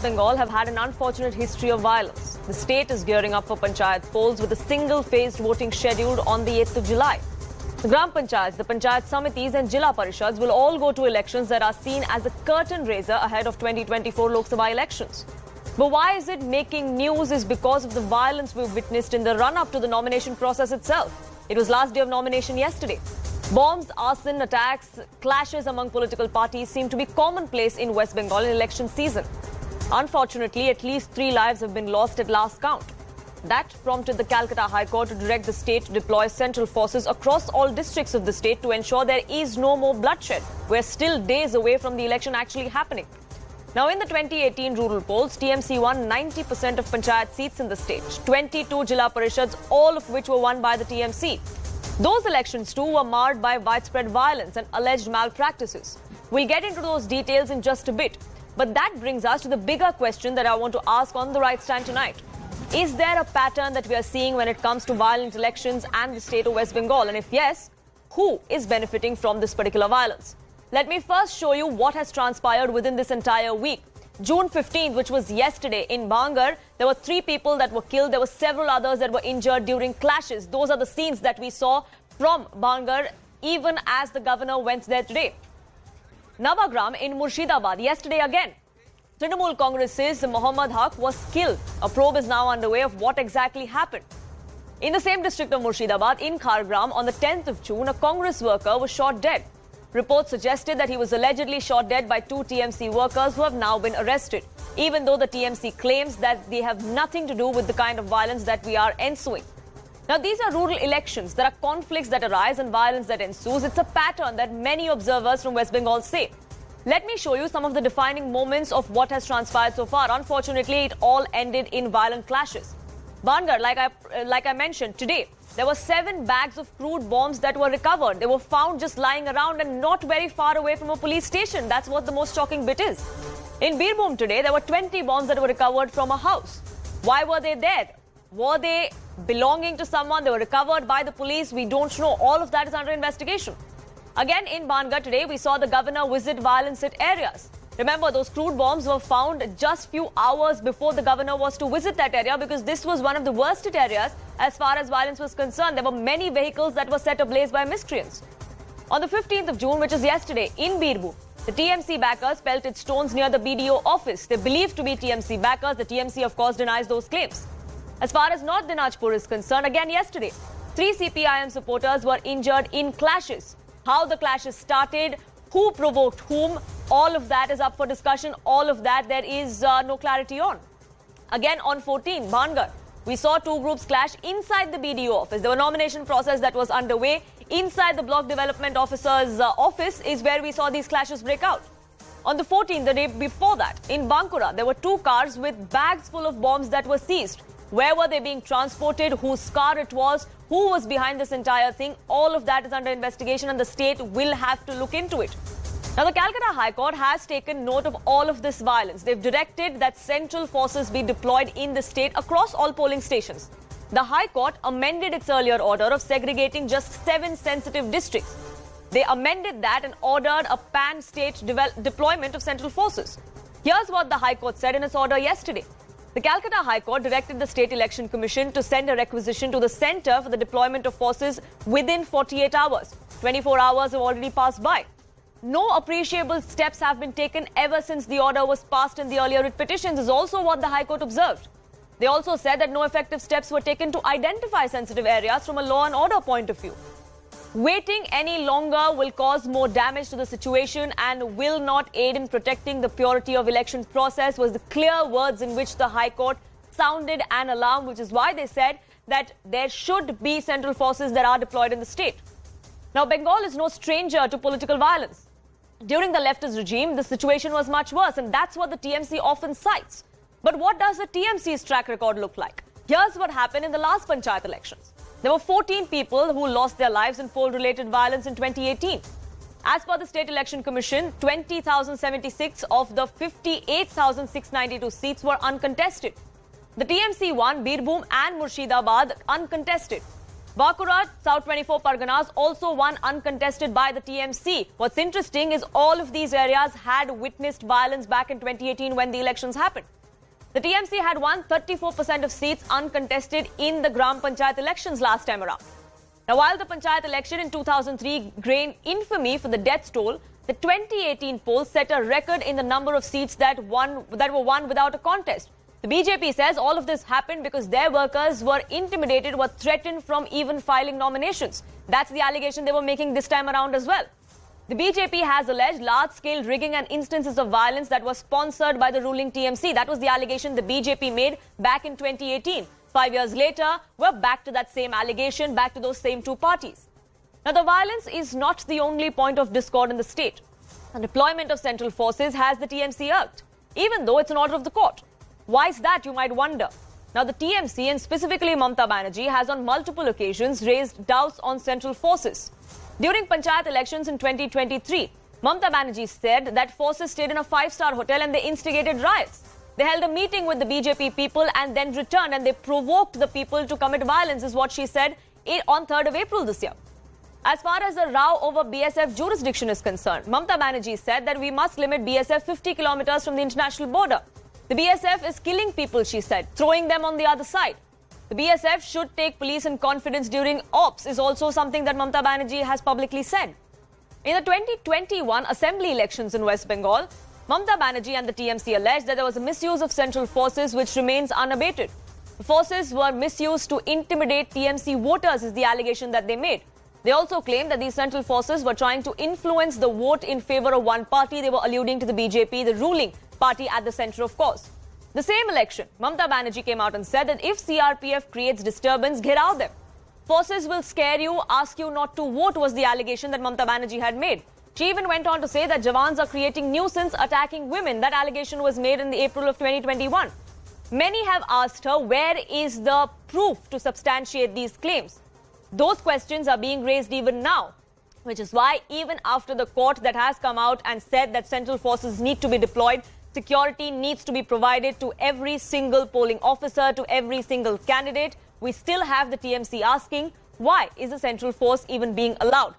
Bengal have had an unfortunate history of violence. The state is gearing up for Panchayat polls with a single-phased voting scheduled on the 8th of July. The Gram Panchayats, the Panchayat Samitis and Jilla Parishads will all go to elections that are seen as a curtain raiser ahead of 2024 Lok Sabha elections. But why is it making news is because of the violence we witnessed in the run-up to the nomination process itself. It was last day of nomination yesterday. Bombs, arson, attacks, clashes among political parties seem to be commonplace in West Bengal in election season. Unfortunately, at least 3 lives have been lost at last count. That prompted the Calcutta High Court to direct the state to deploy central forces across all districts of the state to ensure there is no more bloodshed. We're still days away from the election actually happening. Now, in the 2018 rural polls, TMC won 90% of Panchayat seats in the state, 22 Jilla Parishads, all of which were won by the TMC. Those elections too were marred by widespread violence and alleged malpractices. We'll get into those details in just a bit. But that brings us to the bigger question that I want to ask on the right stand tonight. Is there a pattern that we are seeing when it comes to violent elections and the state of West Bengal? And if yes, who is benefiting from this particular violence? Let me first show you what has transpired within this entire week. June 15th, which was yesterday, in Bangar, there were 3 people that were killed. There were several others that were injured during clashes. Those are the scenes that we saw from Bangar, even as the governor went there today. Navagram in Murshidabad, yesterday again. Trinamool Congress's Mohammad Haq was killed. A probe is now underway of what exactly happened. In the same district of Murshidabad, in Khargram, on the 10th of June, a Congress worker was shot dead. Reports suggested that he was allegedly shot dead by 2 TMC workers who have now been arrested, even though the TMC claims that they have nothing to do with the kind of violence that we are ensuing. Now, these are rural elections. There are conflicts that arise and violence that ensues. It's a pattern that many observers from West Bengal say. Let me show you some of the defining moments of what has transpired so far. Unfortunately, it all ended in violent clashes. Bangar, like I mentioned, today, there were 7 bags of crude bombs that were recovered. They were found just lying around and not very far away from a police station. That's what the most shocking bit is. In Birbhum today, there were 20 bombs that were recovered from a house. Why were they there? Were they belonging to someone? They were recovered by the police. We don't know. All of that is under investigation. Again, in Bangar today, we saw the governor visit violence-hit areas. Remember, those crude bombs were found just few hours before the governor was to visit that area because this was one of the worst hit areas as far as violence was concerned. There were many vehicles that were set ablaze by miscreants. On the 15th of June, which is yesterday, in Birbhum, the TMC backers pelted stones near the BDO office. They believed to be TMC backers. The TMC, of course, denies those claims. As far as North Dinajpur is concerned, again yesterday, 3 CPIM supporters were injured in clashes. How the clashes started, who provoked whom, all of that is up for discussion. All of that there is no clarity on. Again, on 14, Bangar, we saw 2 groups clash inside the BDO office. There was a nomination process that was underway. Inside the block development officer's office is where we saw these clashes break out. On the 14th, the day before that, in Bankura, there were 2 cars with bags full of bombs that were seized. Where were they being transported? Whose car it was? Who was behind this entire thing? All of that is under investigation and the state will have to look into it. Now, the Calcutta High Court has taken note of all of this violence. They've directed that central forces be deployed in the state across all polling stations. The High Court amended its earlier order of segregating just 7 sensitive districts. They amended that and ordered a pan-state deployment of central forces. Here's what the High Court said in its order yesterday. The Calcutta High Court directed the State Election Commission to send a requisition to the centre for the deployment of forces within 48 hours. 24 hours have already passed by. No appreciable steps have been taken ever since the order was passed in the earlier writ petitions is also what the High Court observed. They also said that no effective steps were taken to identify sensitive areas from a law and order point of view. Waiting any longer will cause more damage to the situation and will not aid in protecting the purity of election process was the clear words in which the High Court sounded an alarm, which is why they said that there should be central forces that are deployed in the state. Now, Bengal is no stranger to political violence. During the leftist regime, the situation was much worse, and that's what the TMC often cites. But what does the TMC's track record look like? Here's what happened in the last Panchayat elections. There were 14 people who lost their lives in poll-related violence in 2018. As per the State Election Commission, 20,076 of the 58,692 seats were uncontested. The TMC won Birbhum and Murshidabad uncontested. Bankura, South 24 Parganas also won uncontested by the TMC. What's interesting is all of these areas had witnessed violence back in 2018 when the elections happened. The TMC had won 34% of seats uncontested in the Gram Panchayat elections last time around. Now, while the Panchayat election in 2003 gained infamy for the death toll, the 2018 poll set a record in the number of seats that were won without a contest. The BJP says all of this happened because their workers were intimidated, were threatened from even filing nominations. That's the allegation they were making this time around as well. The BJP has alleged large-scale rigging and instances of violence that were sponsored by the ruling TMC. That was the allegation the BJP made back in 2018. 5 years later, we're back to that same allegation, back to those same two parties. Now, the violence is not the only point of discord in the state. The deployment of central forces has the TMC irked, even though it's an order of the court. Why is that, you might wonder? Now, the TMC, and specifically Mamata Banerjee, has on multiple occasions raised doubts on central forces. During Panchayat elections in 2023, Mamata Banerjee said that forces stayed in a 5-star hotel and they instigated riots. They held a meeting with the BJP people and then returned, and they provoked the people to commit violence, is what she said on 3rd of April this year. As far as the row over BSF jurisdiction is concerned, Mamata Banerjee said that we must limit BSF 50 kilometers from the international border. The BSF is killing people, she said, throwing them on the other side. The BSF should take police in confidence during ops is also something that Mamata Banerjee has publicly said. In the 2021 assembly elections in West Bengal, Mamata Banerjee and the TMC alleged that there was a misuse of central forces which remains unabated. The forces were misused to intimidate TMC voters is the allegation that they made. They also claimed that these central forces were trying to influence the vote in favor of one party. They were alluding to the BJP, the ruling party at the centre, of course. The same election, Mamata Banerjee came out and said that if CRPF creates disturbance, gherav them. Forces will scare you, ask you not to vote was the allegation that Mamata Banerjee had made. She even went on to say that Jawans are creating nuisance, attacking women. That allegation was made in the April of 2021. Many have asked her where is the proof to substantiate these claims. Those questions are being raised even now, which is why even after the court that has come out and said that central forces need to be deployed, security needs to be provided to every single polling officer, to every single candidate, we still have the TMC asking, why is the central force even being allowed?